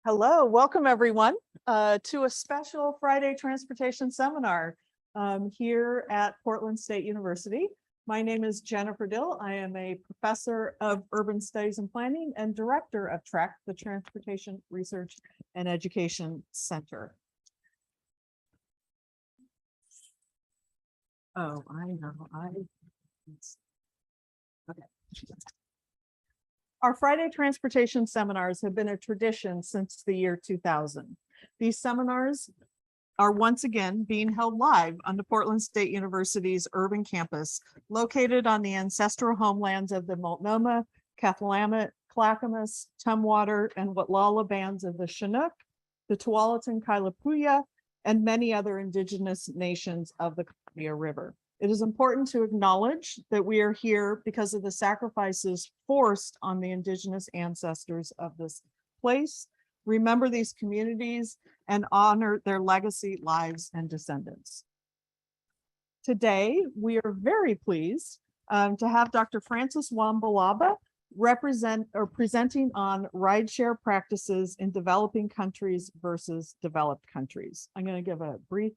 Hello, welcome everyone to a special Friday transportation seminar here at Portland State University. My name is Jennifer Dill. I am a professor of urban studies and planning and director of TREC, the Transportation Research and Education Center. Oh, I know. Okay. Our Friday transportation seminars have been a tradition since the year 2000. These seminars are once again being held live on the Portland State University's urban campus, located on the ancestral homelands of the Multnomah, Cathlamet, Clackamas, Tumwater, and Watlala bands of the Chinook, the Tualatin Kailapuya, and many other indigenous nations of the Columbia River. It is important to acknowledge that we are here because of the sacrifices forced on the indigenous ancestors of this place. Remember these communities and honor their legacy, lives, and descendants. Today, we are very pleased to have Dr. Francis Wambalaba presenting on rideshare practices in developing countries versus developed countries. I'm going to give a brief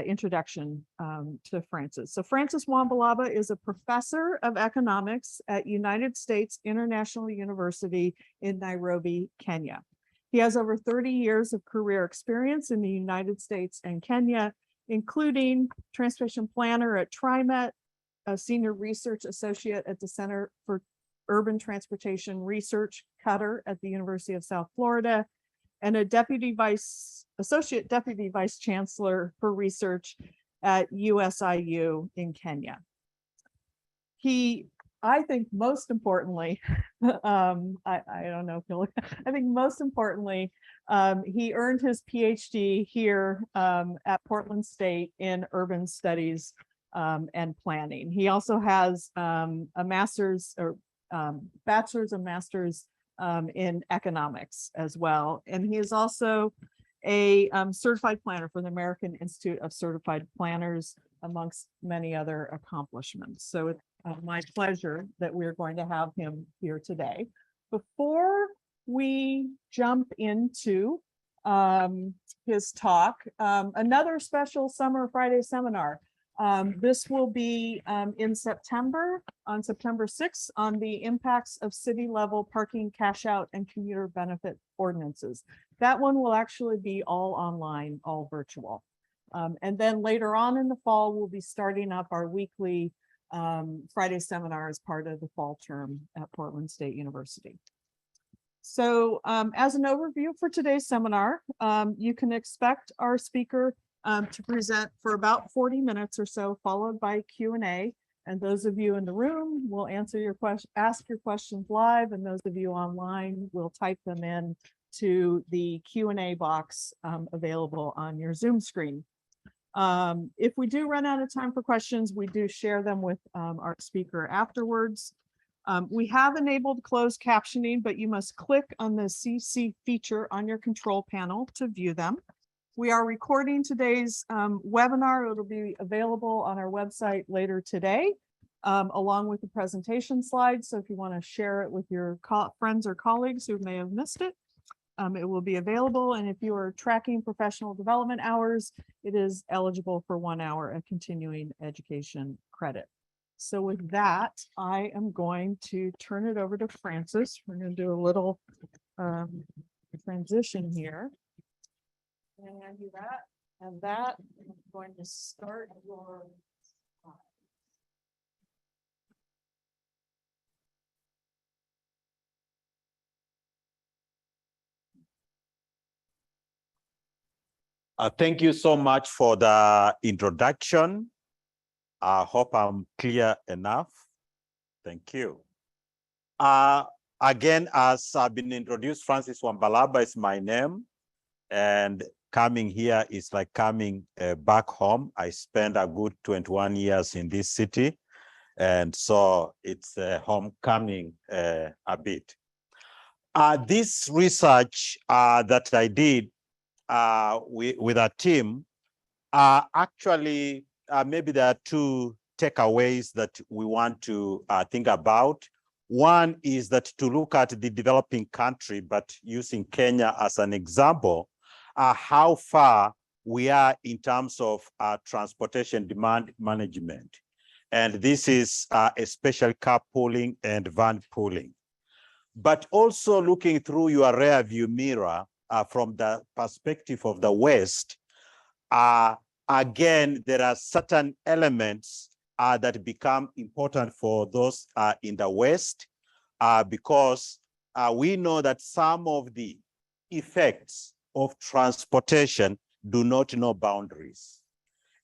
introduction to Francis. So Francis Wambalaba is a professor of economics at United States International University in Nairobi, Kenya. He has over 30 years of career experience in the United States and Kenya, including transportation planner at TriMet, a senior research associate at the Center for Urban Transportation Research, Qatar, at the University of South Florida, and a associate deputy vice chancellor for research at USIU in Kenya. I think most importantly, I don't know if you'll, I think most importantly, he earned his PhD here at Portland State in urban studies and planning. He also has a master's or bachelor's and master's in economics as well. And he is also a certified planner for the American Institute of Certified Planners, amongst many other accomplishments. So it's my pleasure that we're going to have him here today. Before we jump into his talk, another special Summer Friday seminar. This will be in September, on September 6th, on the impacts of city level parking cash out and commuter benefit ordinances. That one will actually be all online, all virtual. And then later on in the fall, we'll be starting up our weekly Friday seminar as part of the fall term at Portland State University. So as an overview for today's seminar, you can expect our speaker to present for about 40 minutes or so, followed by Q&A. And those of you in the room will answer your ask your questions live, and those of you online will type them in to the Q&A box available on your Zoom screen. If we do run out of time for questions, we do share them with our speaker afterwards. We have enabled closed captioning, but you must click on the CC feature on your control panel to view them. We are recording today's webinar. It'll be available on our website later today, along with the presentation slides. So if you want to share it with your friends or colleagues who may have missed it, it will be available. And if you are tracking professional development hours, it is eligible for 1 hour of continuing education credit. So with that, I am going to turn it over to Francis. We're going to do a little transition here. And I do that, and that I'm going to start your thank you so much for the introduction. I hope I'm clear enough. Thank you. Again, as I've been introduced, Francis Wambalaba is my name, and coming here is like coming back home. I spent a good 21 years in this city, and so it's homecoming a bit. This research that I did with a team, actually, maybe there are two takeaways that we want to think about. One is that to look at the developing country, but using Kenya as an example, how far we are in terms of transportation demand management. And this is especially carpooling and van pooling. But also looking through your rear view mirror from the perspective of the West, again, there are certain elements that become important for those in the West because we know that some of the effects of transportation do not know boundaries.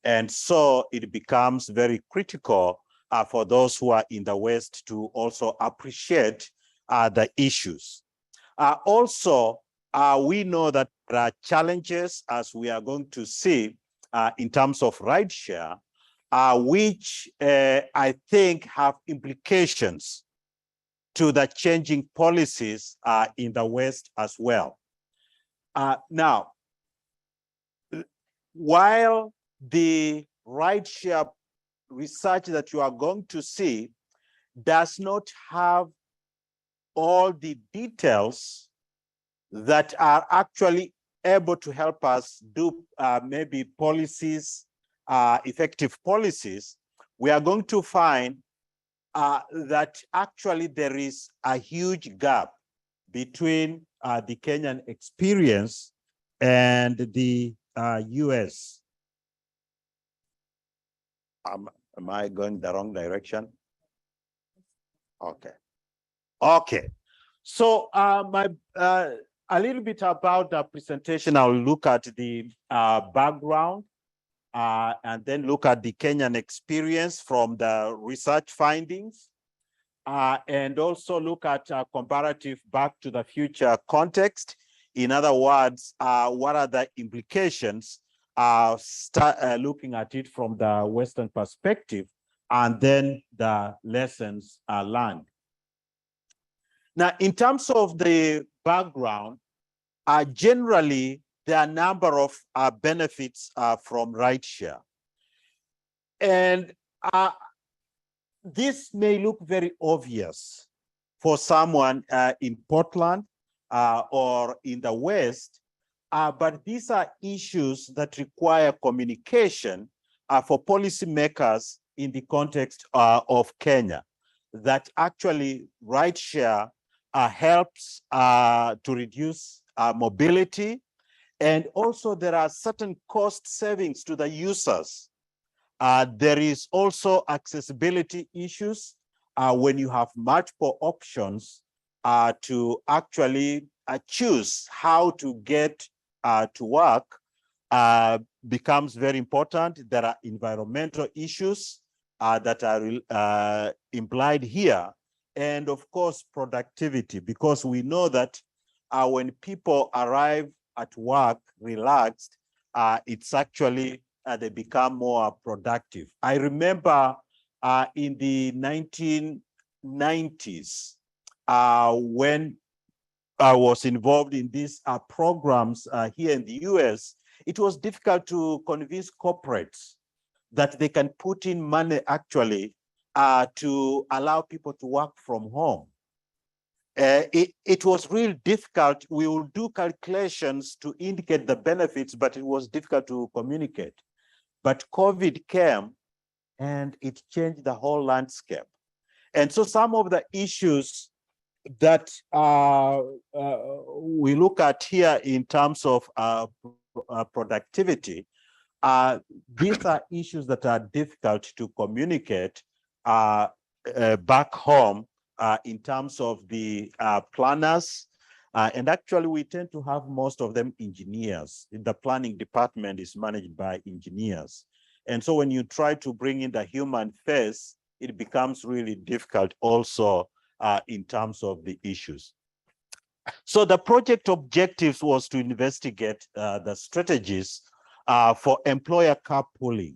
And so it becomes very critical for those who are in the West to also appreciate the issues. Also, we know that there are challenges, as we are going to see in terms of rideshare, which I think have implications to the changing policies in the West as well. Now, while the rideshare research that you are going to see does not have all the details that are actually able to help us do maybe policies, effective policies, we are going to find that actually there is a huge gap between the Kenyan experience and the US. Am I going the wrong direction? Okay. Okay. So a little bit about the presentation. I'll look at the background and then look at the Kenyan experience from the research findings and also look at a comparative back to the future context. In other words, what are the implications? Start looking at it from the Western perspective and then the lessons learned. Now, in terms of the background, generally, there are a number of benefits from rideshare. And this may look very obvious for someone in Portland or in the West, but these are issues that require communication for policymakers in the context of Kenya, that actually rideshare helps to reduce mobility. And also there are certain cost savings to the users. There is also accessibility issues when you have multiple options to actually choose how to get to work becomes very important. There are environmental issues that are implied here. And of course, productivity, because we know that when people arrive at work relaxed, it's actually, they become more productive. I remember in the 1990s, when I was involved in these programs here in the US, it was difficult to convince corporates that they can put in money actually to allow people to work from home. It was really difficult. We will do calculations to indicate the benefits, but it was difficult to communicate. But COVID came and it changed the whole landscape. And so some of the issues that we look at here in terms of productivity, these are issues that are difficult to communicate back home in terms of the planners. And actually, we tend to have most of them engineers. The planning department is managed by engineers. And so when you try to bring in the human face, it becomes really difficult also in terms of the issues. So the project objectives was to investigate the strategies for employer carpooling.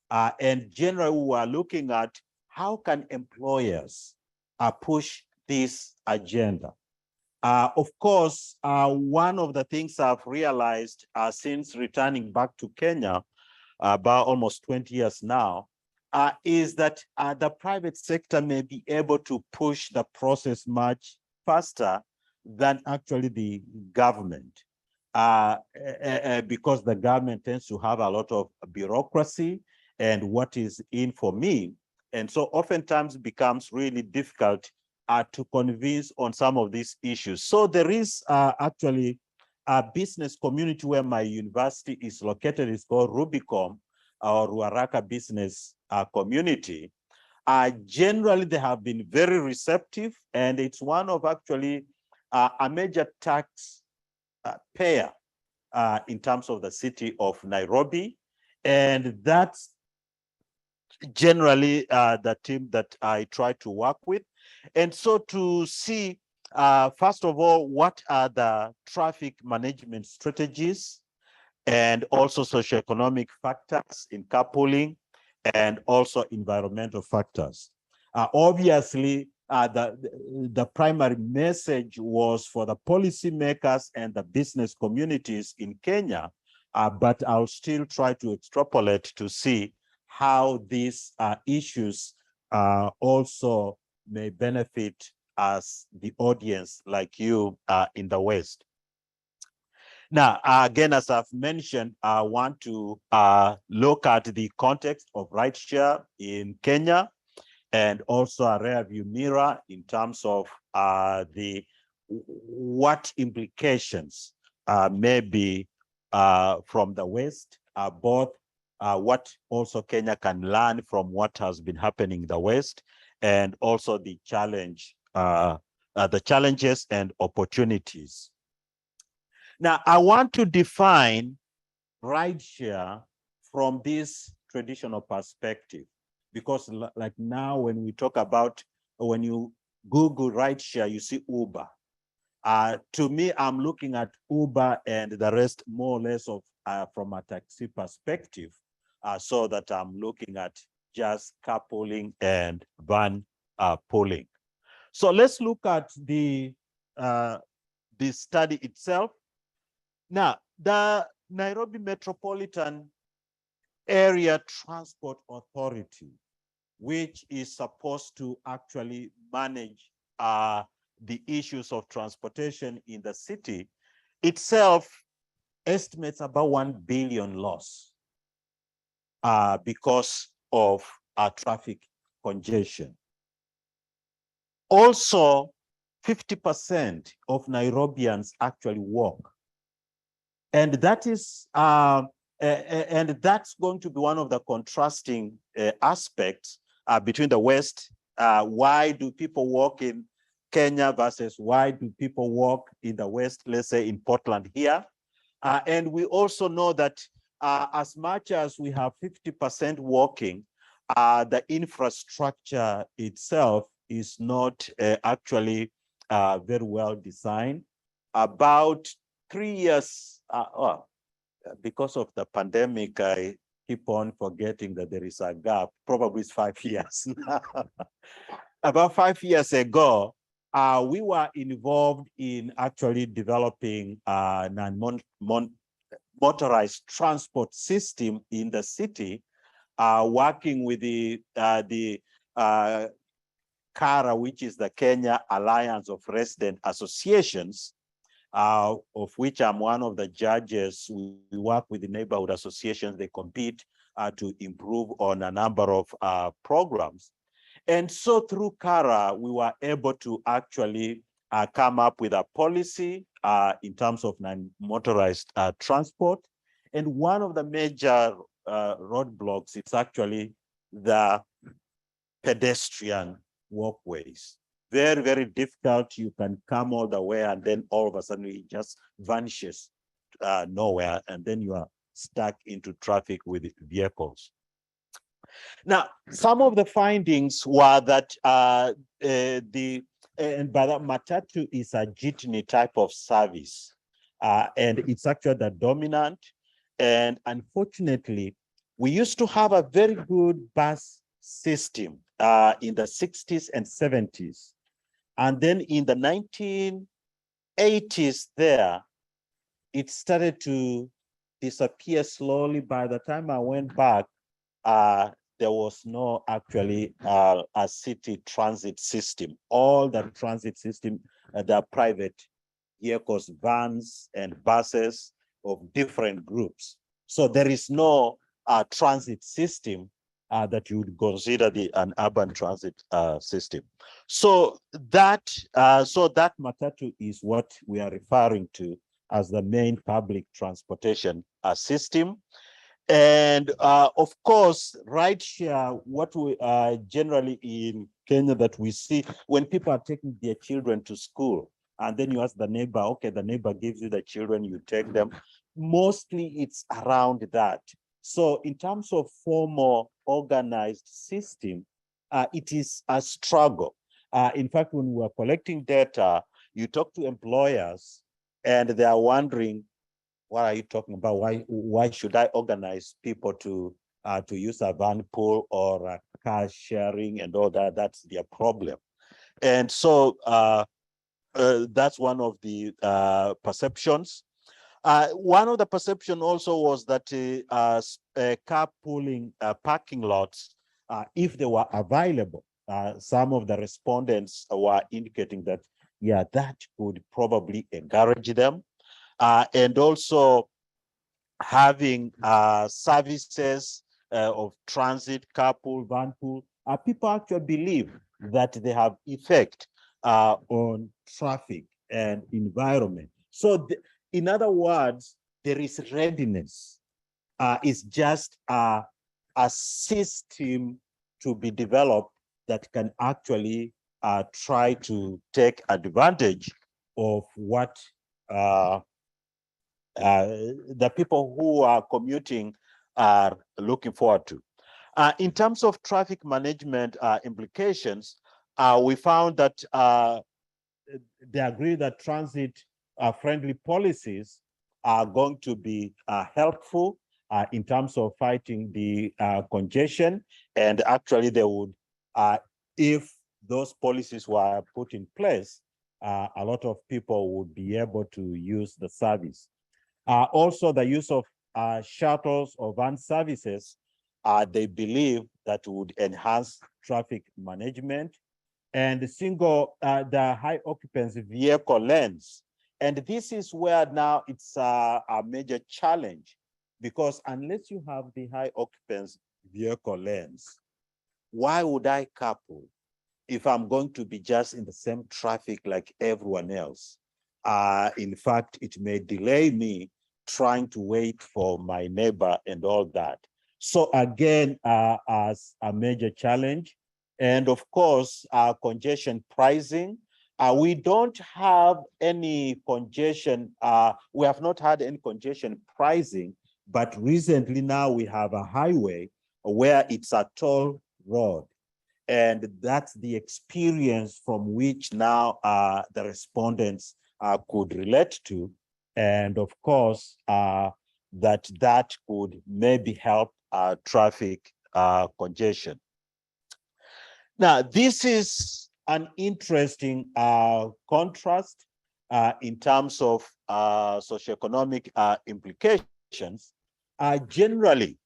And generally, we were looking at how can employers push this agenda. Of course, one of the things I've realized since returning back to Kenya about almost 20 years now, is that the private sector may be able to push the process much faster than actually the government, because the government tends to have a lot of bureaucracy and what is in for me. And so oftentimes becomes really difficult to convince on some of these issues. So there is actually a business community where my university is located. It's called Rubicon, or Ruaraka Business Community. Generally, they have been very receptive, and it's one of actually a major tax payer in terms of the city of Nairobi. And that's generally the team that I try to work with. And so to see, first of all, what are the traffic management strategies and also socioeconomic factors in carpooling and also environmental factors. Obviously, the primary message was for the policymakers and the business communities in Kenya, but I'll still try to extrapolate to see how these issues also may benefit us, the audience like you in the West. Now, again, as I've mentioned, I want to look at the context of rideshare in Kenya and also a rear view mirror in terms of what implications may be from the West, both what also Kenya can learn from what has been happening in the West, and also the challenges and opportunities. Now, I want to define rideshare from this traditional perspective, because like now when we talk about, when you Google rideshare, you see Uber. To me, I'm looking at Uber and the rest more or less of from a taxi perspective, so that I'm looking at just carpooling and van pooling. So let's look at the study itself. Now, the Nairobi Metropolitan Area Transport Authority, which is supposed to actually manage the issues of transportation in the city, itself estimates about 1 billion loss because of traffic congestion. Also, 50% of Nairobians actually walk. And that is, and that's going to be one of the contrasting aspects between the West. Why do people walk in Kenya versus why do people walk in the West, let's say in Portland here? And we also know that as much as we have 50% walking, the infrastructure itself is not actually very well designed. About 3 years, because of the pandemic, I keep on forgetting that there is a gap. Probably it's 5 years now. About 5 years ago, we were involved in actually developing a motorized transport system in the city, working with the KARA, which is the Kenya Alliance of Resident Associations, of which I'm one of the judges. We work with the neighborhood associations. They compete to improve on a number of programs. And so through KARA, we were able to actually come up with a policy in terms of non-motorized transport. And one of the major roadblocks is actually the pedestrian walkways. Very, very difficult. You can come all the way and then all of a sudden it just vanishes nowhere, and then you are stuck into traffic with vehicles. Now, some of the findings were that and by that, matatu is a jitney type of service, and it's actually the dominant. And unfortunately, we used to have a very good bus system in the 60s and 70s. And then in the 1980s there, it started to disappear slowly. By the time I went back, there was no actually a city transit system. All the transit system, the private vehicles, vans and buses of different groups. So there is no transit system that you would consider an urban transit system. So that matatu is what we are referring to as the main public transportation system. And of course, rideshare, what we generally in Kenya that we see when people are taking their children to school, and then you ask the neighbor, okay, the neighbor gives you the children, you take them. Mostly it's around that. So in terms of formal organized system, it is a struggle. In fact, when we are collecting data, you talk to employers and they are wondering, what are you talking about? Why should I organize people to use a van pool or a car sharing and all that? That's their problem. And so that's one of the perceptions. One of the perception also was that carpooling parking lots, if they were available, some of the respondents were indicating that, yeah, that could probably encourage them. And also having services of transit, carpool, van pool, people actually believe that they have effect on traffic and environment. So in other words, there is readiness. It's just a system to be developed that can actually try to take advantage of what the people who are commuting are looking forward to. In terms of traffic management implications, we found that they agree that transit-friendly policies are going to be helpful in terms of fighting the congestion. And actually they would, if those policies were put in place, a lot of people would be able to use the service. Also, the use of shuttles or van services, they believe that would enhance traffic management. And the high occupancy vehicle lanes. And this is where now it's a major challenge, because unless you have the high occupancy vehicle lanes, why would I carpool if I'm going to be just in the same traffic like everyone else? In fact, it may delay me trying to wait for my neighbor and all that. So again, as a major challenge. And of course, congestion pricing. We don't have any congestion, we have not had any congestion pricing, but recently now we have a highway where it's a toll road. And that's the experience from which now the respondents could relate to. And of course, that could maybe help traffic congestion. Now, this is an interesting contrast in terms of socioeconomic implications. Generally,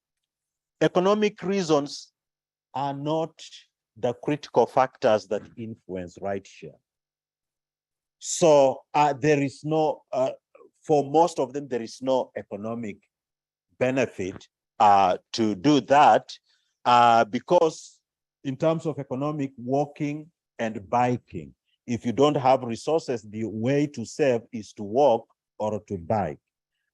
economic reasons are not the critical factors that influence rideshare. So there is no, for most of them, there is no economic benefit to do that because in terms of economic, walking and biking, if you don't have resources, the way to save is to walk or to bike.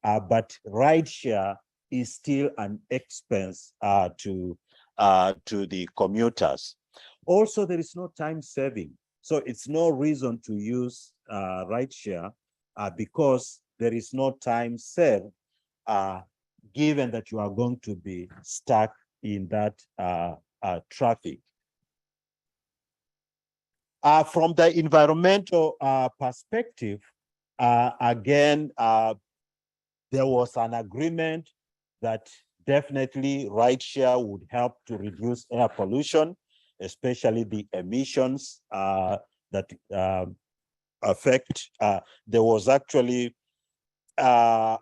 But rideshare is still an expense to the commuters. Also, there is no time saving. So it's no reason to use rideshare because there is no time saved given that you are going to be stuck in that traffic. From the environmental perspective, again, there was an agreement that definitely rideshare would help to reduce air pollution, especially the emissions that affect. There was actually a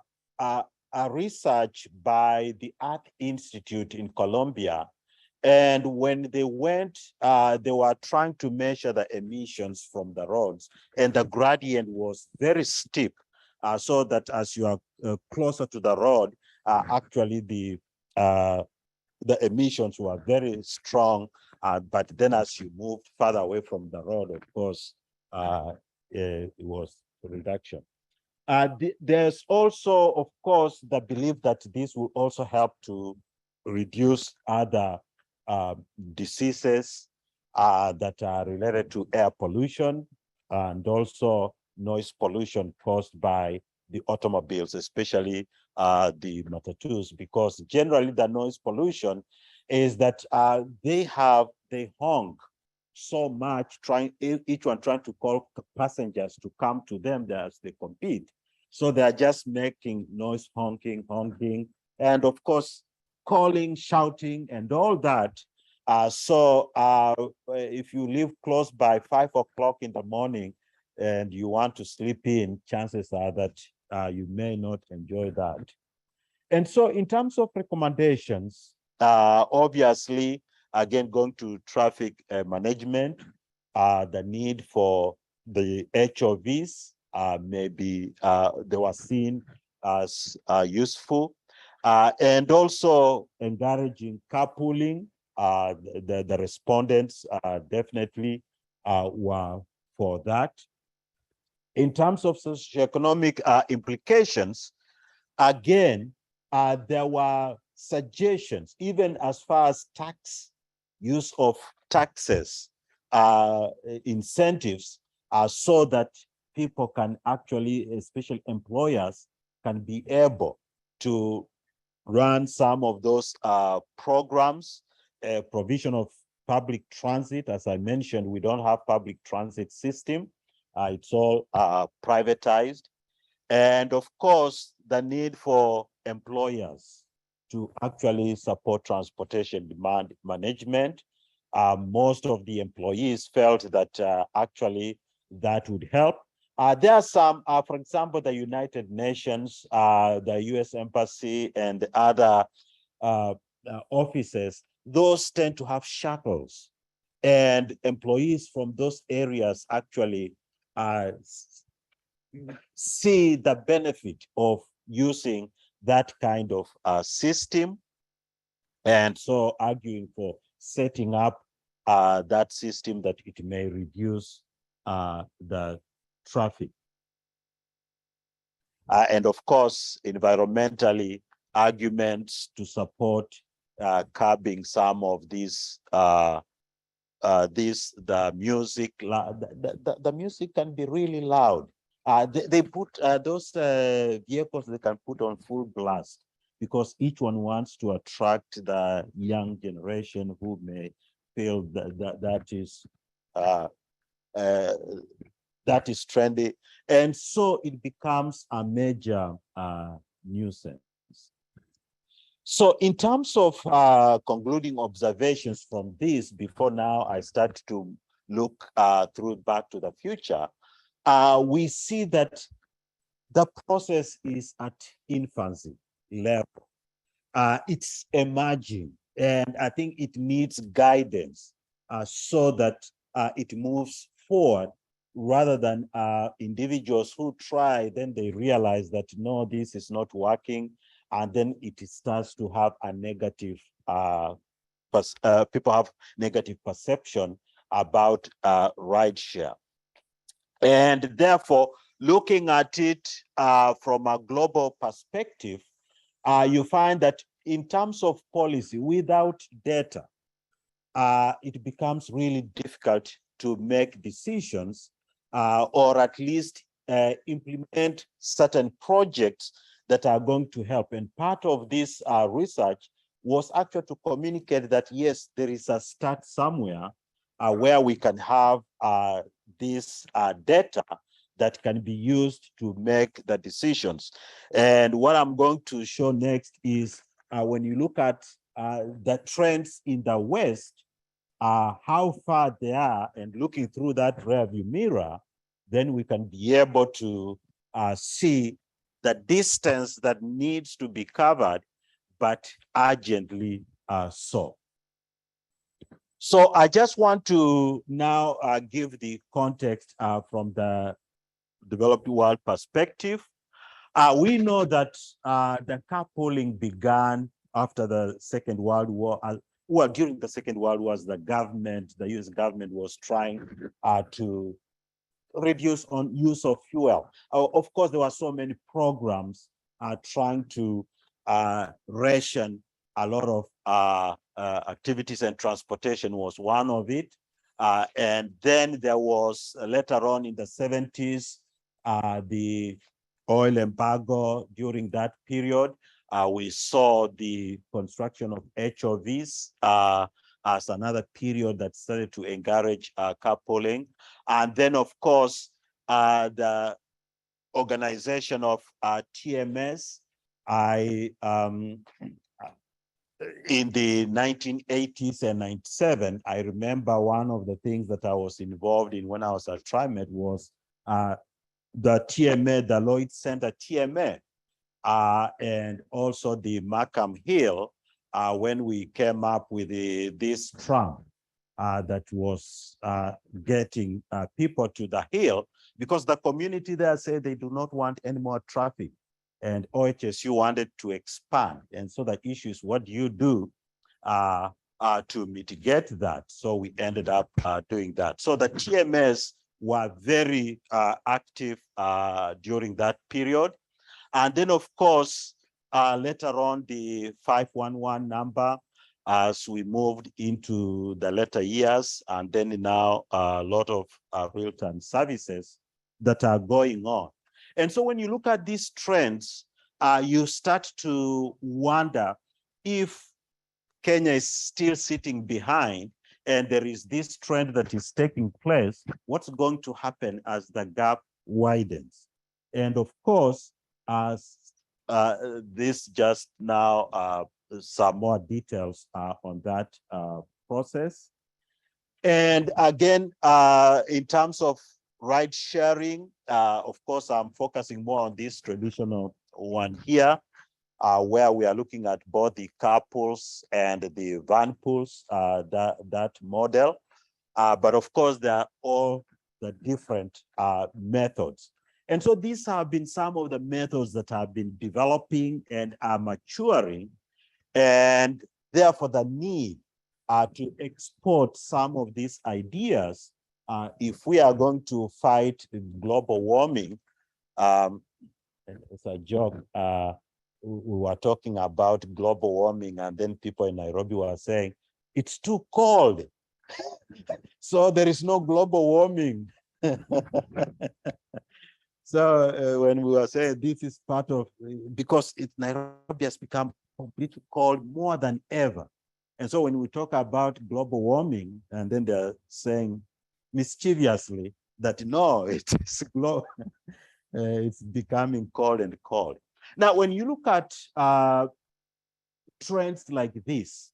research by the Earth Institute in Colombia And when they went, they were trying to measure the emissions from the roads, and the gradient was very steep, so that as you are closer to the road, actually the emissions were very strong. But then as you moved further away from the road, of course, it was a reduction. There's also, of course, the belief that this will also help to reduce other diseases that are related to air pollution and also noise pollution caused by the automobiles, especially the matatus, because generally the noise pollution is that they honk so much, each one trying to call passengers to come to them as they compete. So they are just making noise, honking, and of course, calling, shouting, and all that. So if you live close by 5 o'clock in the morning and you want to sleep in, chances are that you may not enjoy that. And so in terms of recommendations, obviously, again, going to traffic management, the need for the HOVs maybe they were seen as useful, and also encouraging carpooling. The respondents definitely were for that. In terms of socioeconomic implications, again, there were suggestions, even as far as use of taxes, incentives, so that people can actually, especially employers, can be able to run some of those programs, provision of public transit. As I mentioned, we don't have public transit system. It's all privatized. And of course, the need for employers to actually support transportation demand management. Most of the employees felt that actually that would help. There are some, for example, the United Nations, the US Embassy, and other offices, those tend to have shuttles. And employees from those areas actually see the benefit of using that kind of system, and so arguing for setting up that system that it may reduce the traffic. And of course, environmentally, arguments to support curbing some of these the music. The music can be really loud. They put those vehicles they can put on full blast because each one wants to attract the young generation who may feel that is trendy, and so it becomes a major nuisance. So in terms of concluding observations from this, before now I start to look through back to the future, we see that the process is at infancy level. It's emerging, and I think it needs guidance so that it moves forward, rather than individuals who try, then they realize that no, this is not working, and then it starts to have a negative, people have negative perception about rideshare. And therefore, looking at it from a global perspective, you find that in terms of policy, without data, it becomes really difficult to make decisions or at least implement certain projects that are going to help. And part of this research was actually to communicate that, yes, there is a start somewhere where we can have this data that can be used to make the decisions. And what I'm going to show next is when you look at the trends in the West, how far they are, and looking through that rearview mirror, then we can be able to see the distance that needs to be covered, but urgently so. So I just want to now give the context from the developed world perspective. We know that the carpooling began after the Second World War. Well, during the Second World War, the US government was trying to reduce on use of fuel. Of course, there were so many programs trying to ration a lot of activities, and transportation was one of it. And then there was later on in the 70s, the oil embargo. During that period, we saw the construction of HOVs as another period that started to encourage carpooling. And then, of course, the organization of TMS, in the 1980s and 97, I remember one of the things that I was involved in when I was at TriMet was the TMA, the Lloyd Center TMA, and also the Markham Hill, when we came up with this tram that was getting people to the hill, because the community there said they do not want any more traffic, and OHSU wanted to expand. And so the issue is, what do you do to mitigate that? So we ended up doing that. So the TMS were very active during that period. And then, of course, later on, the 511 number, as we moved into the later years, and then now a lot of real-time services that are going on. And so when you look at these trends, you start to wonder if Kenya is still sitting behind and there is this trend that is taking place, what's going to happen as the gap widens? And of course, as this just now, some more details on that process. And again, in terms of ride sharing, of course, I'm focusing more on this traditional one here, where we are looking at both the carpools and the van pools, that model. But of course, there are all the different methods. And so these have been some of the methods that have been developing and are maturing, and therefore the need to export some of these ideas if we are going to fight global warming. It's a joke. We were talking about global warming, and then people in Nairobi were saying, it's too cold. So there is no global warming. So when we were saying this is part of, because Nairobi has become completely cold more than ever. And so when we talk about global warming, and then they're saying mischievously that no, it's it's becoming cold and cold. Now, when you look at trends like this,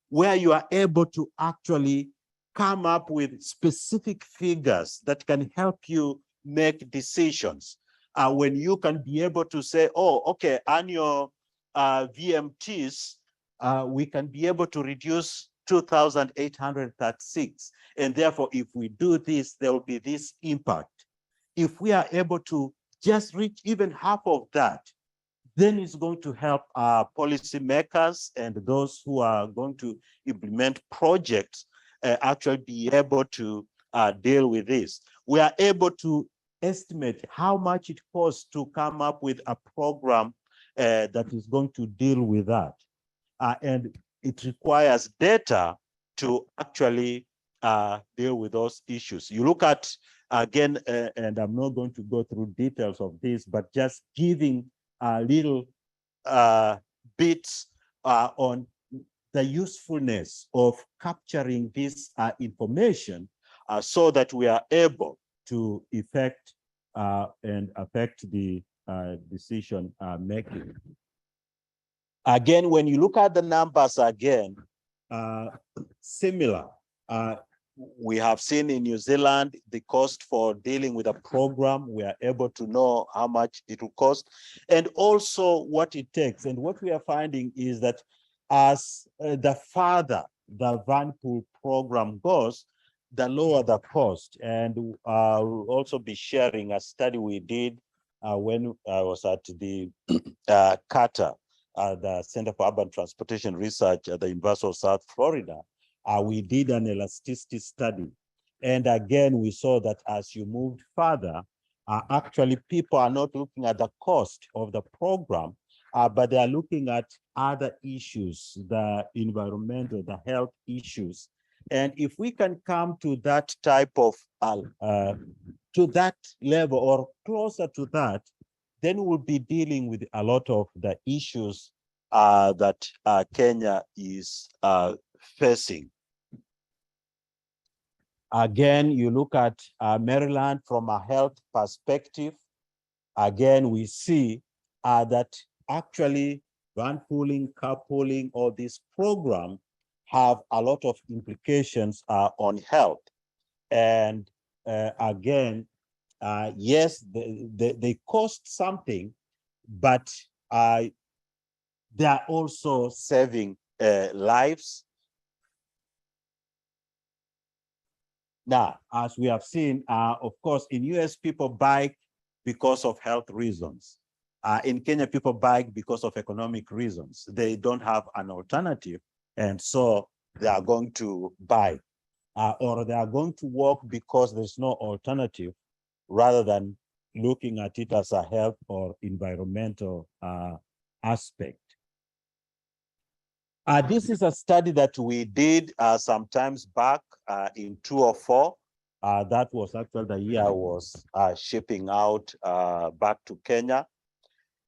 where you are able to actually come up with specific figures that can help you make decisions, when you can be able to say, oh, okay, annual VMTs, we can be able to reduce 2,836. And therefore, if we do this, there will be this impact. If we are able to just reach even half of that, then it's going to help policymakers and those who are going to implement projects actually be able to deal with this. We are able to estimate how much it costs to come up with a program that is going to deal with that. And it requires data to actually deal with those issues. You look at, again, and I'm not going to go through details of this, but just giving little bits on the usefulness of capturing this information so that we are able to effect and affect the decision making. Again, when you look at the numbers again, similar. We have seen in New Zealand, the cost for dealing with a program, we are able to know how much it will cost and also what it takes. And what we are finding is that as the farther the van pool program goes, the lower the cost. And we'll also be sharing a study we did when I was at the CATA, the Center for Urban Transportation Research at the University of South Florida. We did an elasticity study. And again, we saw that as you moved further, actually people are not looking at the cost of the program, but they are looking at other issues, the environmental, the health issues. And if we can come to that type of, to that level or closer to that, then we'll be dealing with a lot of the issues that Kenya is facing. Again, you look at Maryland from a health perspective. Again, we see that actually van pooling, carpooling, all these programs have a lot of implications on health. And again, yes, they cost something, but they are also saving lives. Now, as we have seen, of course, in US, people bike because of health reasons. In Kenya, people bike because of economic reasons. They don't have an alternative, and so they are going to bike, or they are going to walk because there's no alternative, rather than looking at it as a health or environmental aspect. This is a study that we did sometimes back in 2004. That was actually the year I was shipping out back to Kenya.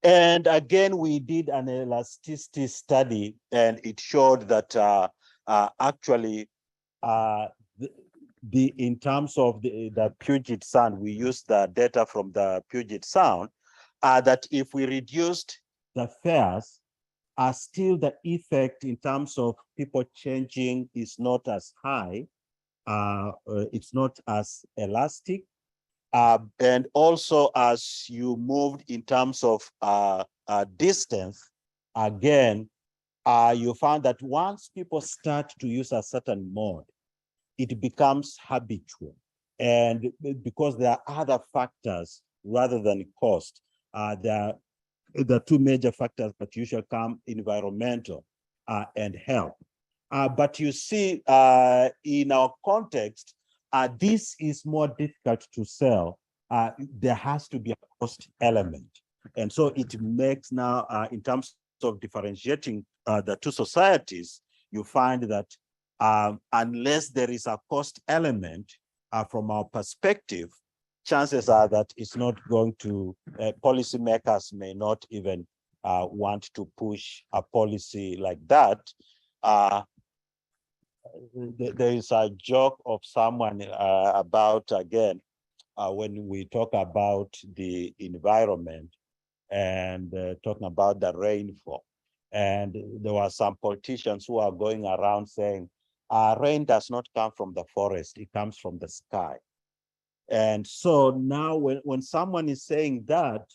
And again, we did an elasticity study, and it showed that actually in terms of the Puget Sound, we used the data from the Puget Sound, that if we reduced the fares, still the effect in terms of people changing is not as high. It's not as elastic. And also, as you moved in terms of distance, again, you found that once people start to use a certain mode, it becomes habitual. And because there are other factors rather than cost, there are the two major factors that usually come: environmental and health. But you see, in our context, this is more difficult to sell. There has to be a cost element. And so it makes now, in terms of differentiating the two societies, you find that unless there is a cost element from our perspective, chances are that it's not going to, policymakers may not even want to push a policy like that. There is a joke of someone about, again, when we talk about the environment and talking about the rainfall. And there were some politicians who are going around saying, rain does not come from the forest, it comes from the sky. And so now when someone is saying that,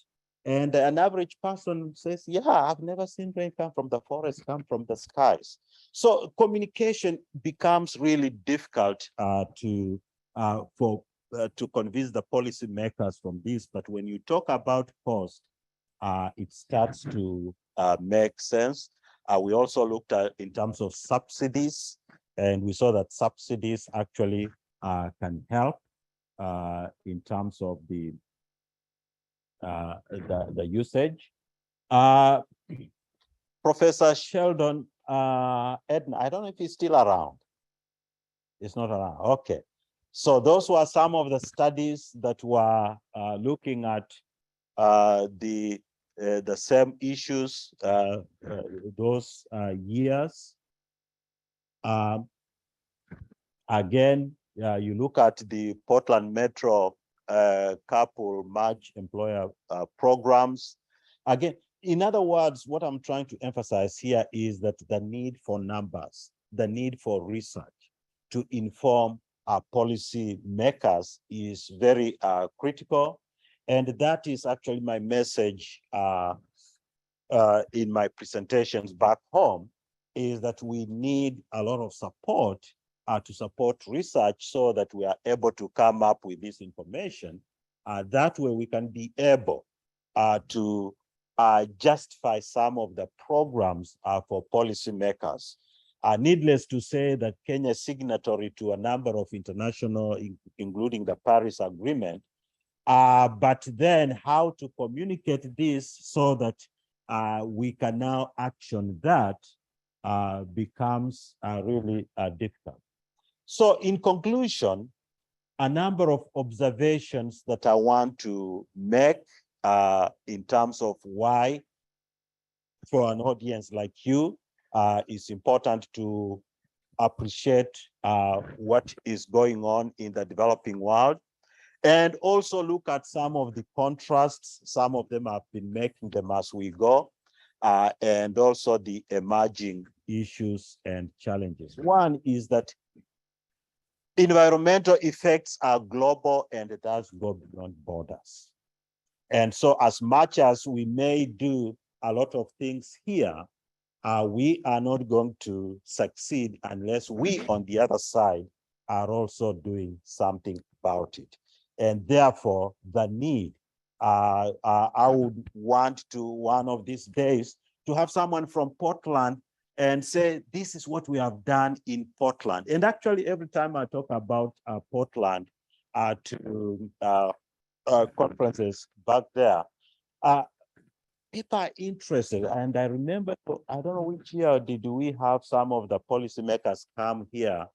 and an average person says, yeah, I've never seen rain come from the forest, come from the skies. So communication becomes really difficult to convince the policymakers from this. But when you talk about cost, it starts to make sense. We also looked at in terms of subsidies, and we saw that subsidies actually can help in terms of the usage. Professor Sheldon Edna, I don't know if he's still around. He's not around. Okay. So those were some of the studies that were looking at the same issues those years. Again, you look at the Portland Metro carpool merge employer programs. Again, in other words, what I'm trying to emphasize here is that the need for numbers, the need for research to inform our policy makers is very critical. And that is actually my message in my presentations back home, is that we need a lot of support to support research so that we are able to come up with this information. That way we can be able to justify some of the programs for policymakers. Needless to say that Kenya is signatory to a number of international, including the Paris Agreement, but then how to communicate this so that we can now action that becomes really difficult. So in conclusion, a number of observations that I want to make in terms of why, for an audience like you, it's important to appreciate what is going on in the developing world, and also look at some of the contrasts. Some of them have been making them as we go, and also the emerging issues and challenges. One is that environmental effects are global and it does go beyond borders. And so as much as we may do a lot of things here, we are not going to succeed unless we on the other side are also doing something about it. And therefore the need, I would want to one of these days to have someone from Portland and say, this is what we have done in Portland. And actually, every time I talk about Portland to conferences back there, people are interested. And I remember, I don't know which year did we have some of the policymakers come here.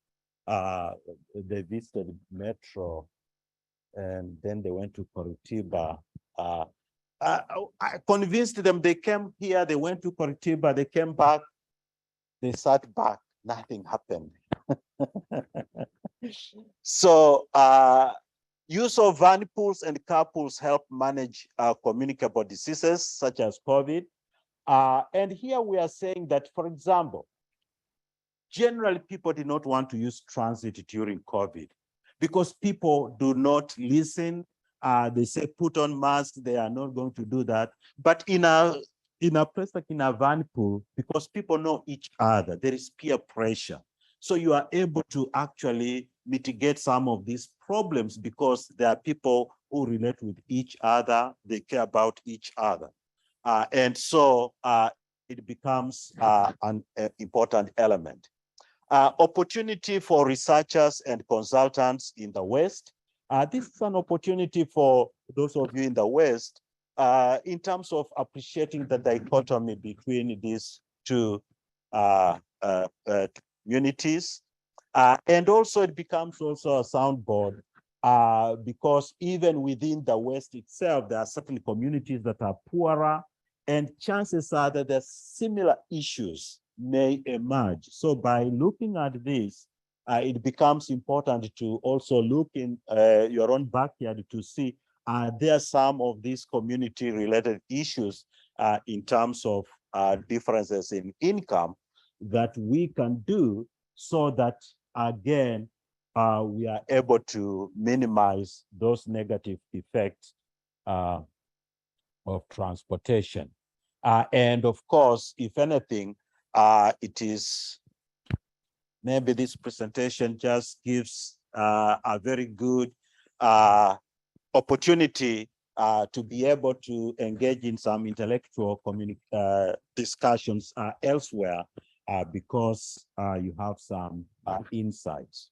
They visited Metro, and then they went to Curitiba. I convinced them, they came here, they went to Curitiba, they came back, they sat back, nothing happened. So use of van pools and carpools help manage communicable diseases such as COVID. And here we are saying that, for example, generally people did not want to use transit during COVID because people do not listen. They say put on masks, they are not going to do that. But in a place like in a van pool, because people know each other, there is peer pressure. So you are able to actually mitigate some of these problems because there are people who relate with each other, they care about each other. And so it becomes an important element. Opportunity for researchers and consultants in the West. This is an opportunity for those of you in the West in terms of appreciating the dichotomy between these two communities. And also it becomes also a soundboard because even within the West itself, there are certain communities that are poorer, and chances are that there's similar issues may emerge. So by looking at this, it becomes important to also look in your own backyard to see there are some of these community-related issues in terms of differences in income that we can do so that, again, we are able to minimize those negative effects of transportation. And of course, if anything, it is maybe this presentation just gives a very good opportunity to be able to engage in some intellectual discussions elsewhere because you have some insights.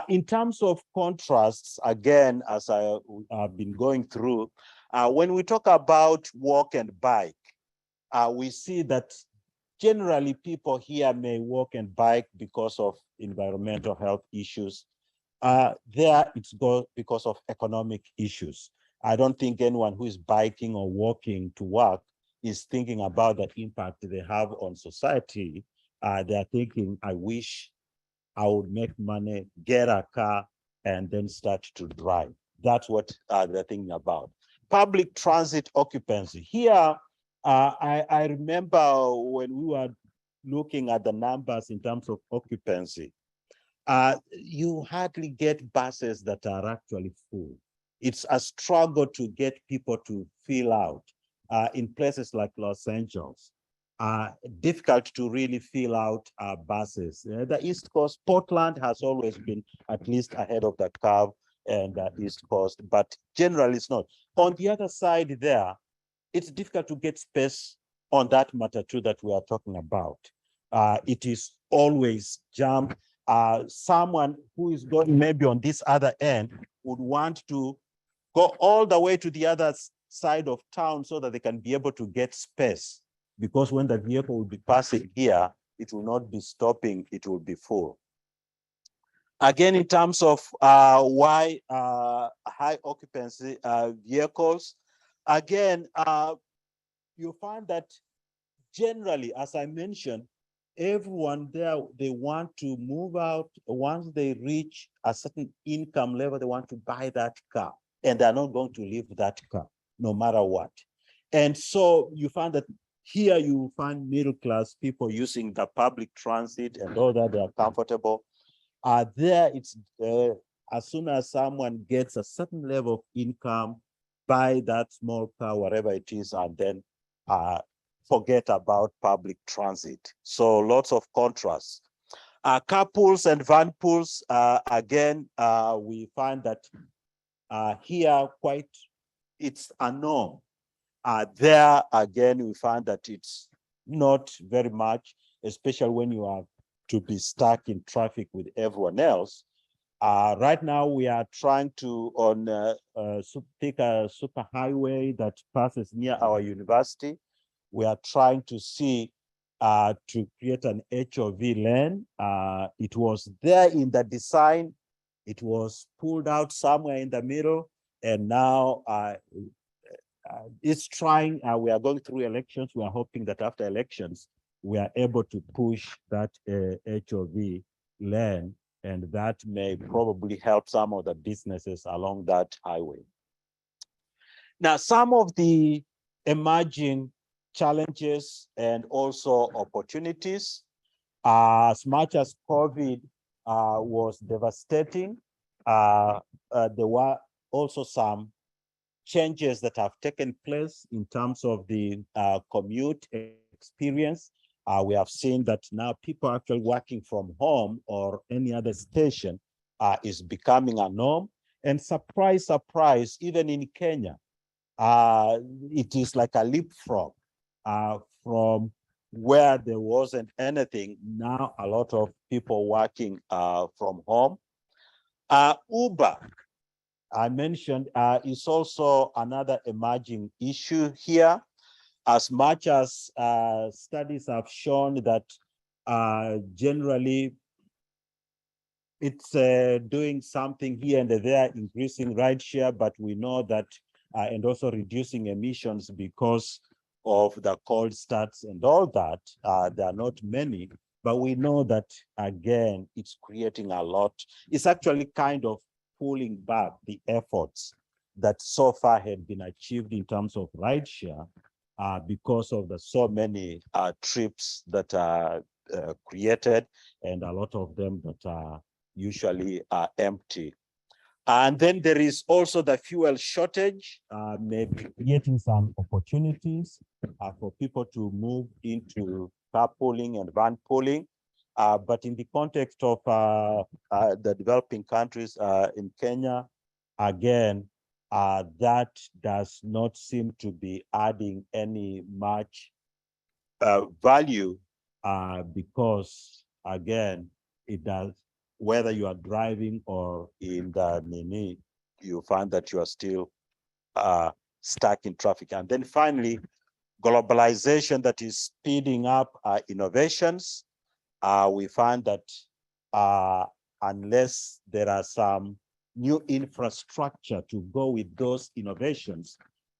In terms of contrasts, again, as I have been going through, when we talk about walk and bike, we see that generally people here may walk and bike because of environmental health issues. There it's because of economic issues. I don't think anyone who is biking or walking to work is thinking about the impact they have on society. They're thinking, I wish I would make money, get a car, and then start to drive. That's what they're thinking about. Public transit occupancy. Here, I remember when we were looking at the numbers in terms of occupancy, you hardly get buses that are actually full. It's a struggle to get people to fill out in places like Los Angeles. difficult to really fill out buses. The East Coast, Portland has always been at least ahead of the curve and the East Coast, but generally it's not. On the other side there, it's difficult to get space on that matatu that we are talking about. It is always jammed. Someone who is going maybe on this other end would want to go all the way to the other side of town so that they can be able to get space. Because when the vehicle will be passing here, it will not be stopping, it will be full. Again, in terms of why high occupancy vehicles, again, you find that generally, as I mentioned, everyone there, they want to move out. Once they reach a certain income level, they want to buy that car, and they're not going to leave that car no matter what. And so you find that here you find middle class people using the public transit and all that, they are comfortable. There it's as soon as someone gets a certain level of income, buy that small car, whatever it is, and then forget about public transit. So lots of contrasts. Carpools and van pools, again, we find that here it's a norm. There again, we find that it's not very much, especially when you are to be stuck in traffic with everyone else. Right now, we are trying to take a super highway that passes near our university. We are trying to see to create an HOV lane. It was there in the design. It was pulled out somewhere in the middle, and now it's trying. We are going through elections. We are hoping that after elections, we are able to push that HOV lane, and that may probably help some of the businesses along that highway. Now, some of the emerging challenges and also opportunities, as much as COVID was devastating, there were also some changes that have taken place in terms of the commute experience. We have seen that now people actually working from home or any other station is becoming a norm. And surprise, surprise, even in Kenya, it is like a leapfrog from where there wasn't anything. Now a lot of people working from home. Uber, I mentioned, is also another emerging issue here. As much as studies have shown that generally it's doing something here and there, increasing rideshare, but we know that, and also reducing emissions because of the cold starts and all that, there are not many, but we know that, again, it's creating a lot. It's actually kind of pulling back the efforts that so far had been achieved in terms of rideshare because of the so many trips that are created, and a lot of them that are usually empty. And then there is also the fuel shortage, maybe creating some opportunities for people to move into carpooling and van pooling. But in the context of the developing countries in Kenya, again, that does not seem to be adding any much value because, again, it does, whether you are driving or in the Nini, you find that you are still stuck in traffic. And then finally, globalization that is speeding up innovations. We find that unless there are some new infrastructure to go with those innovations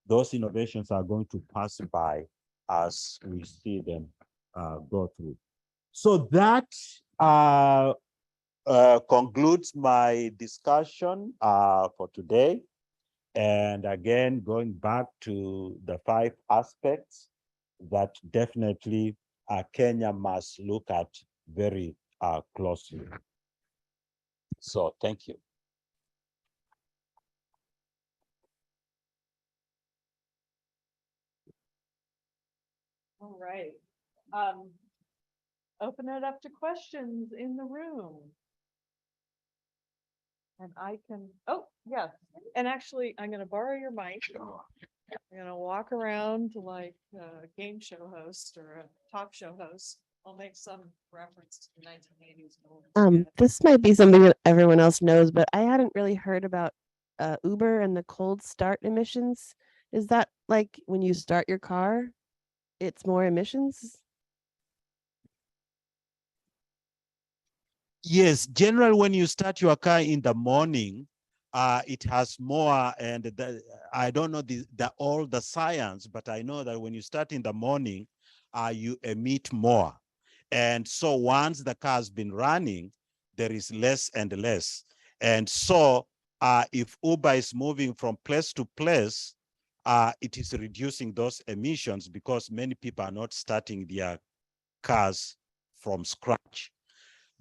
are going to pass by as we see them go through. So that concludes my discussion for today. And again, going back to the 5 aspects that definitely Kenya must look at very closely. So thank you. All right. Open it up to questions in the room. And I can, oh, yes. And actually, I'm going to borrow your mic. I'm going to walk around like a game show host or a talk show host. I'll make some reference to the 1980s. This might be something that everyone else knows, but I hadn't really heard about Uber and the cold start emissions. Is that like when you start your car, it's more emissions? Yes, generally when you start your car in the morning, it has more, and I don't know all the science, but I know that when you start in the morning, you emit more. And so once the car has been running, there is less and less. And so if Uber is moving from place to place, it is reducing those emissions because many people are not starting their cars from scratch.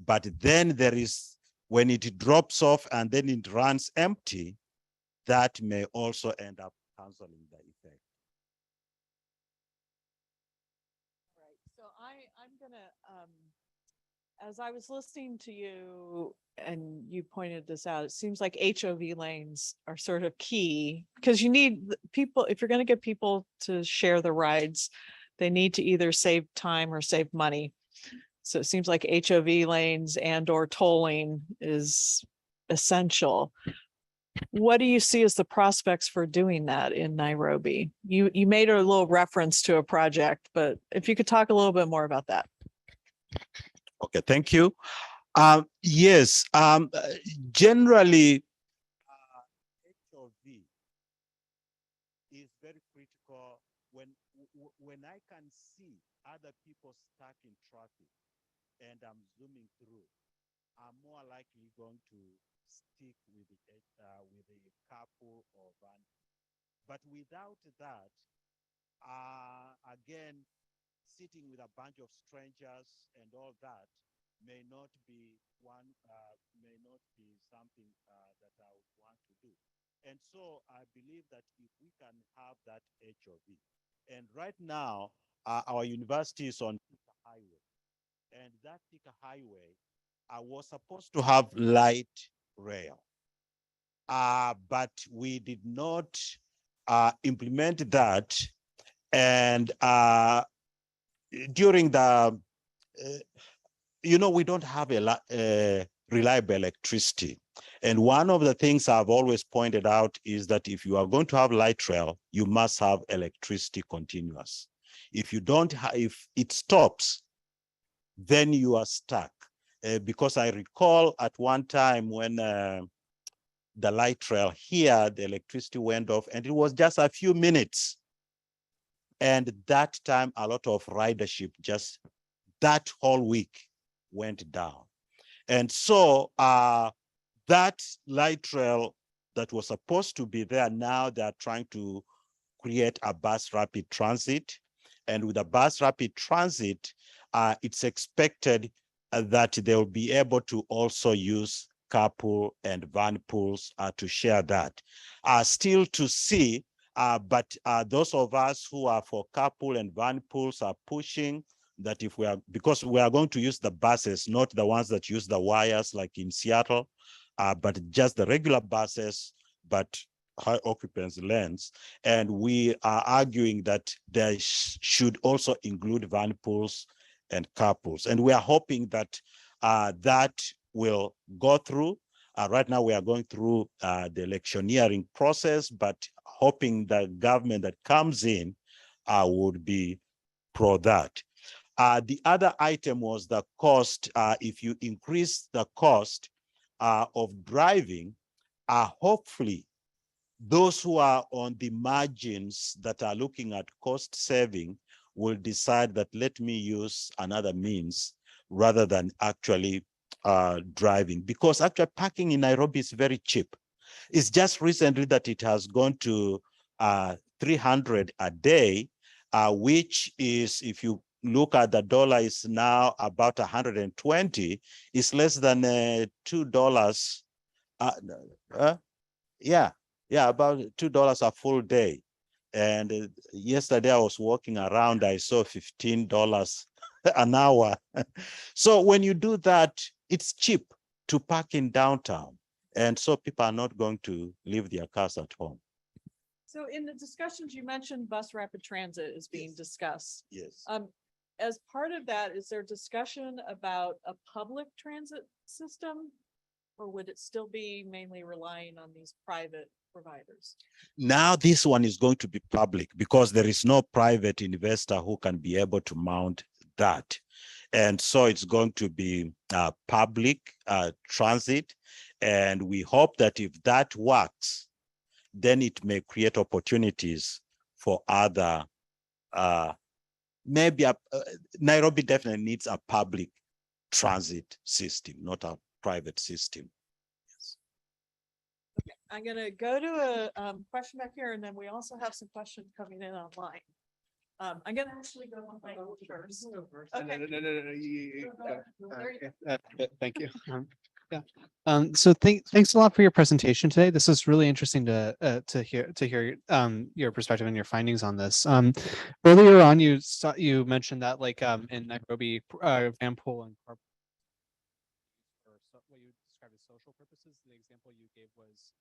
But then there is, when it drops off and then it runs empty, that may also end up canceling the effect. Right. So I'm gonna, as I was listening to you and you pointed this out, it seems like HOV lanes are sort of key because you need people, if you're going to get people to share the rides, they need to either save time or save money. So it seems like HOV lanes and or tolling is essential. What do you see as the prospects for doing that in Nairobi? You made a little reference to a project, but if you could talk a little bit more about that. Okay, thank you. Yes, generally, HOV is very critical when I can see other people stuck in traffic and I'm zooming through, I'm more likely going to stick with the carpool or van. But without that, again, sitting with a bunch of strangers and all that may not be something that I would want to do. And so I believe that if we can have that HOV, and right now our university is on Thika Highway, and that Thika Highway was supposed to have light rail, but we did not implement that, and during the we don't have a reliable electricity. And one of the things I've always pointed out is that if you are going to have light rail, you must have electricity continuous. If you don't if it stops, then you are stuck. Because I recall at one time when the light rail here, the electricity went off and it was just a few minutes. And that time, a lot of ridership just that whole week went down. And so that light rail that was supposed to be there, now they're trying to create a bus rapid transit. And with a bus rapid transit, it's expected that they'll be able to also use carpool and van pools to share that. Still to see, but those of us who are for carpool and van pools are pushing that if we are, because we are going to use the buses, not the ones that use the wires like in Seattle, but just the regular buses, but high occupancy lanes. And we are arguing that they should also include van pools and carpools. And we are hoping that that will go through. Right now, we are going through the electioneering process, but hoping the government that comes in would be pro that. The other item was the cost. If you increase the cost of driving, hopefully those who are on the margins that are looking at cost saving will decide that let me use another means rather than actually driving, because actually parking in Nairobi is very cheap. It's just recently that it has gone to 300 a day, which is, if you look at the dollar, is now about 120. It's less than $2. Yeah, about $2 a full day. And yesterday I was walking around, I saw $15 an hour. So when you do that, it's cheap to park in downtown. And so people are not going to leave their cars at home. So in the discussions, you mentioned bus rapid transit is being Yes. discussed. Yes. As part of that, is there discussion about a public transit system? Or would it still be mainly relying on these private providers? Now this one is going to be public because there is no private investor who can be able to mount that. And so it's going to be public transit. And we hope that if that works, then it may create opportunities for other, maybe Nairobi definitely needs a public transit system, not a private system. I'm gonna go to a question back here, and then we also have some questions coming in online. I'm gonna actually go on my own first. Okay. Thank you. Yeah. So thanks a lot for your presentation today. This is really interesting to hear your perspective and your findings on this. Earlier on, you mentioned that like in Nairobi, van pool and carpool for what you described as social purposes. The example you gave was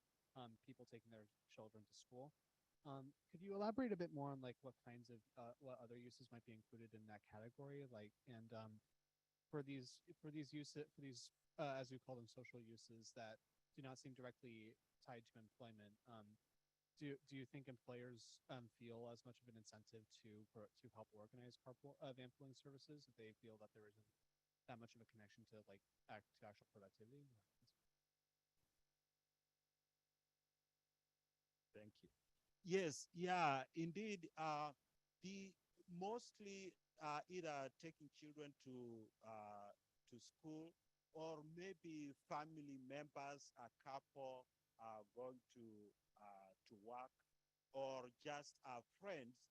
people taking their children to school. Could you elaborate a bit more on like what kinds of what other uses might be included in that category? Like, and for these uses, as we call them, social uses that do not seem directly tied to employment, do you think employers feel as much of an incentive to help organize carpool van pooling services if they feel that there isn't that much of a connection to like actual productivity? Thank you. Yes, yeah, indeed. The mostly either taking children to school, or maybe family members, a couple going to work, or just friends.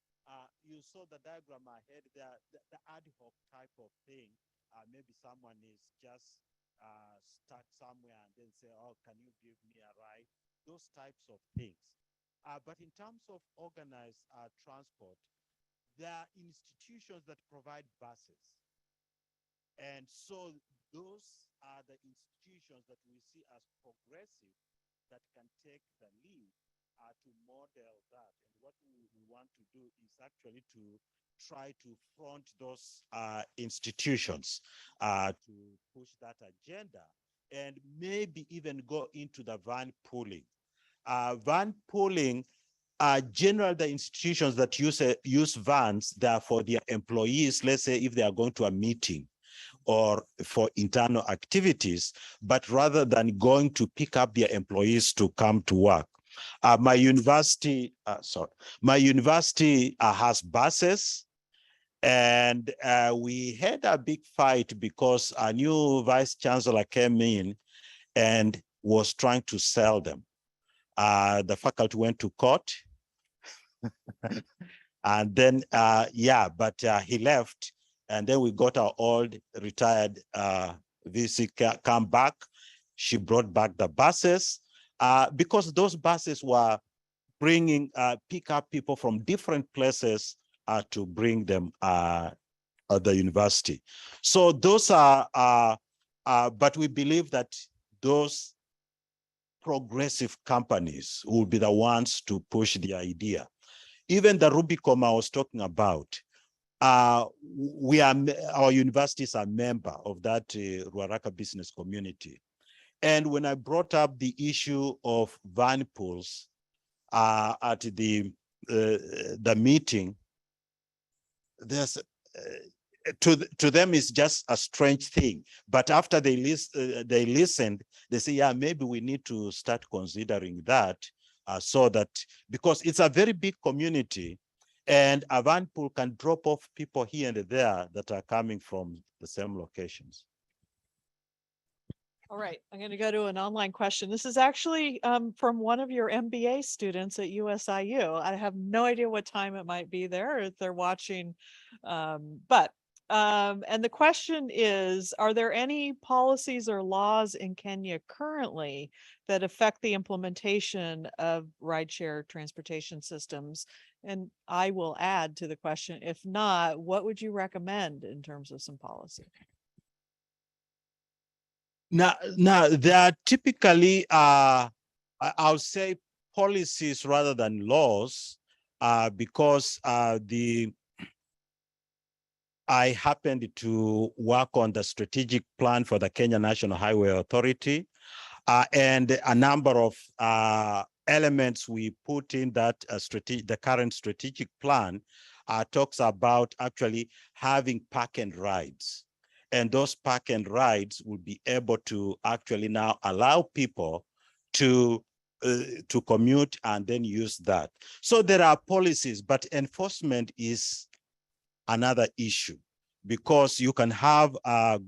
You saw the diagram I had there, the ad hoc type of thing. Maybe someone is just stuck somewhere and then say, "Oh, can you give me a ride?" Those types of things. But in terms of organized transport, there are institutions that provide buses. And so those are the institutions that we see as progressive that can take the lead to model that. And what we want to do is actually to try to front those institutions to push that agenda, and maybe even go into the van pooling. Van pooling, generally the institutions that use vans, they are for their employees, let's say if they are going to a meeting or for internal activities, but rather than going to pick up their employees to come to work. My university has buses, and we had a big fight because a new vice chancellor came in and was trying to sell them. The faculty went to court, and then he left, and then we got our old retired VC come back. She brought back the buses because those buses were bringing pick up people from different places to bring them at the university. So those are but we believe that those progressive companies will be the ones to push the idea. Even the Rubicon I was talking about, our universities are member of that Ruaraka business community. And when I brought up the issue of van pools at the meeting, there's to them it's just a strange thing. But after they listened, they say, yeah, maybe we need to start considering that, so that, because it's a very big community, and a van pool can drop off people here and there that are coming from the same locations. All right, I'm going to go to an online question. This is actually from one of your MBA students at USIU. I have no idea what time it might be there if they're watching, and the question is, are there any policies or laws in Kenya currently that affect the implementation of rideshare transportation systems? And I will add to the question, if not, what would you recommend in terms of some policy? Now there are typically, I'll say policies rather than laws, because I happened to work on the strategic plan for the Kenya National Highway Authority, and a number of elements we put in that the current strategic plan talks about actually having park and rides. And those park and rides will be able to actually now allow people to commute and then use that. So there are policies, but enforcement is another issue, because you can have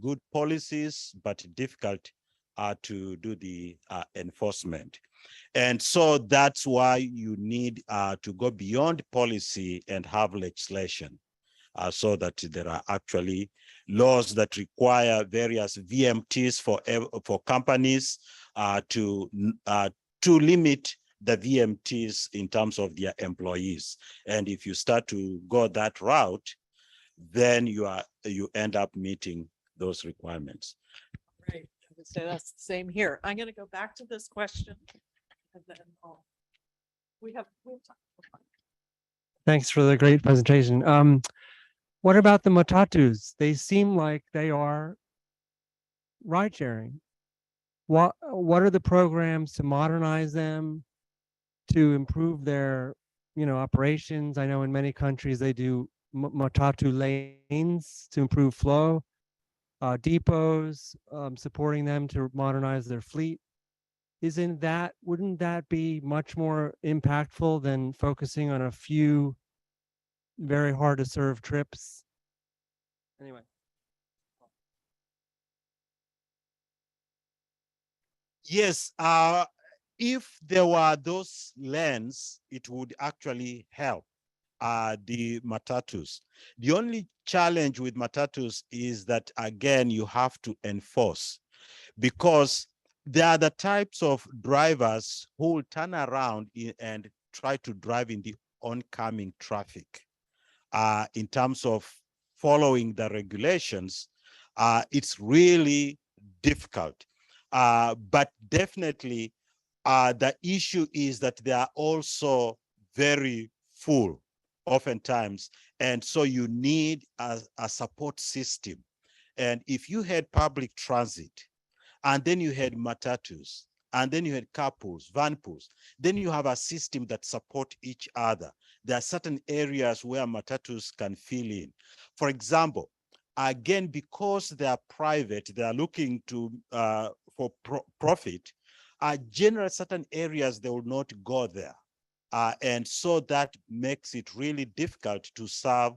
good policies, but difficult to do the enforcement. And so that's why you need to go beyond policy and have legislation, so that there are actually laws that require various VMTs for companies to limit the VMTs in terms of their employees. And if you start to go that route, then you end up meeting those requirements. Right. I would say that's the same here. I'm going to go back to this question. And then we have time. Thanks for the great presentation. What about the matatus? They seem like they are ride sharing. What are the programs to modernize them, to improve their, operations? I know in many countries they do matatu lanes to improve flow, depots, supporting them to modernize their fleet. Wouldn't that be much more impactful than focusing on a few very hard to serve trips? Anyway. Yes, if there were those lanes, it would actually help the matatus. The only challenge with matatus is that, again, you have to enforce, because there are the types of drivers who will turn around and try to drive in the oncoming traffic. In terms of following the regulations, it's really difficult. But definitely, the issue is that they are also very full oftentimes. And so you need a support system. And if you had public transit, and then you had matatus, and then you had carpools, vanpools, then you have a system that support each other. There are certain areas where matatus can fill in. For example, again, because they are private, they are looking to for profit, generally certain areas they will not go there. And so that makes it really difficult to serve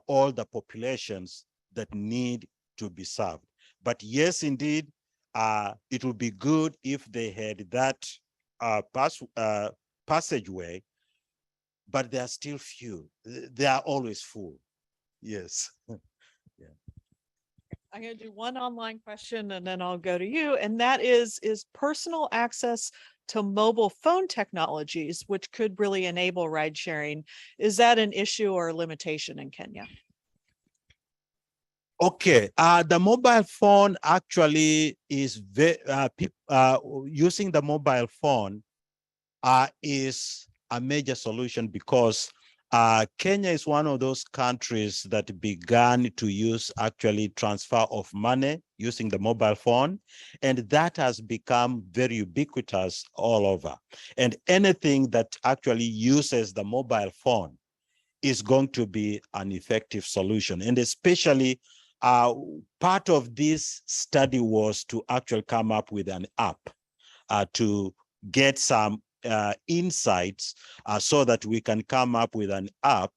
all the populations that need to be served. But yes, indeed, it would be good if they had that passageway, but they are still few. They are always full. Yes. Yeah. I'm going to do one online question and then I'll go to you. And that is personal access to mobile phone technologies, which could really enable ride sharing, is that an issue or a limitation in Kenya? Okay, the mobile phone actually is using the mobile phone is a major solution, because Kenya is one of those countries that began to use actually transfer of money using the mobile phone, and that has become very ubiquitous all over. And anything that actually uses the mobile phone is going to be an effective solution. And especially part of this study was to actually come up with an app to get some insights so that we can come up with an app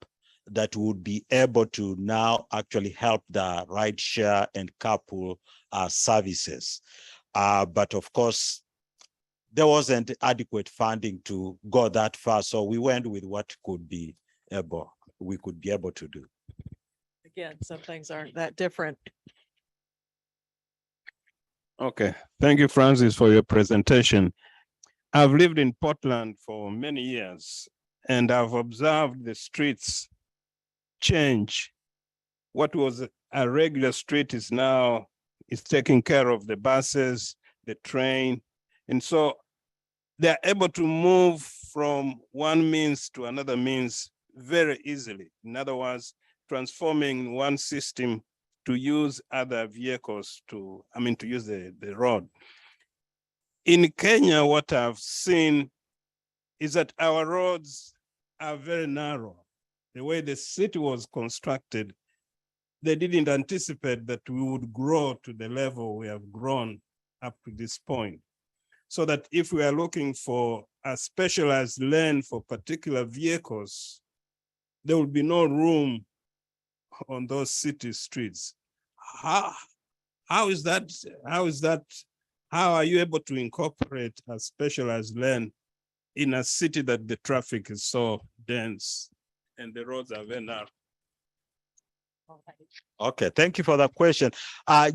that would be able to now actually help the rideshare and carpool services. But of course, there wasn't adequate funding to go that far. So we went with what we could be able to do. Again, some things aren't that different. Okay, thank you, Francis, for your presentation. I've lived in Portland for many years, and I've observed the streets change. What was a regular street is now taking care of the buses, the train. And so they're able to move from one means to another means very easily. In other words, transforming one system to use other vehicles to use the road. In Kenya, what I've seen is that our roads are very narrow. The way the city was constructed, they didn't anticipate that we would grow to the level we have grown up to this point. So that if we are looking for a specialized lane for particular vehicles, there will be no room on those city streets. How is that? How are you able to incorporate a specialized lane in a city that the traffic is so dense and the roads are very narrow? Okay, thank you for that question.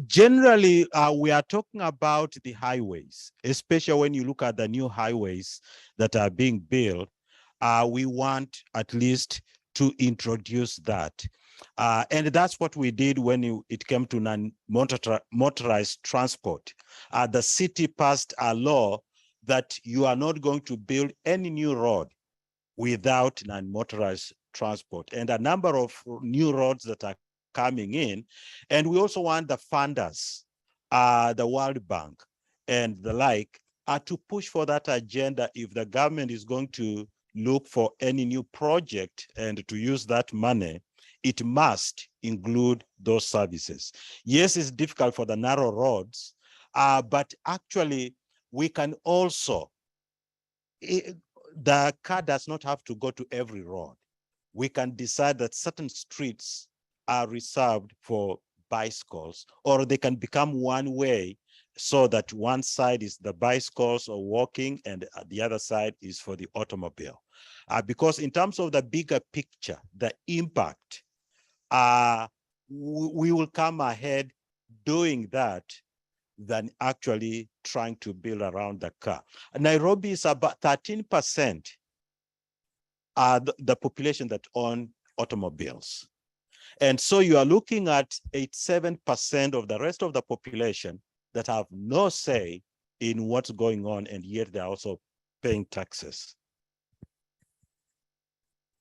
Generally, we are talking about the highways, especially when you look at the new highways that are being built. We want at least to introduce that. And that's what we did when it came to non-motorized transport. The city passed a law that you are not going to build any new road without non-motorized transport, and a number of new roads that are coming in. And we also want the funders, the World Bank and the like, to push for that agenda. If the government is going to look for any new project and to use that money, it must include those services. Yes, it's difficult for the narrow roads, but actually we can also, the car does not have to go to every road. We can decide that certain streets are reserved for bicycles, or they can become one way so that one side is the bicycles or walking and the other side is for the automobile. Because in terms of the bigger picture, the impact, we will come ahead doing that than actually trying to build around the car. Nairobi is about 13% the population that own automobiles. And so you are looking at 87% of the rest of the population that have no say in what's going on, and yet they're also paying taxes.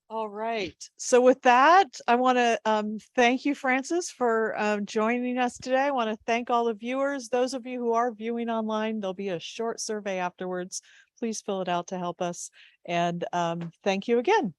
All right. So with that, I want to thank you, Francis, for joining us today. I want to thank all the viewers. Those of you who are viewing online, there'll be a short survey afterwards. Please fill it out to help us. And thank you again.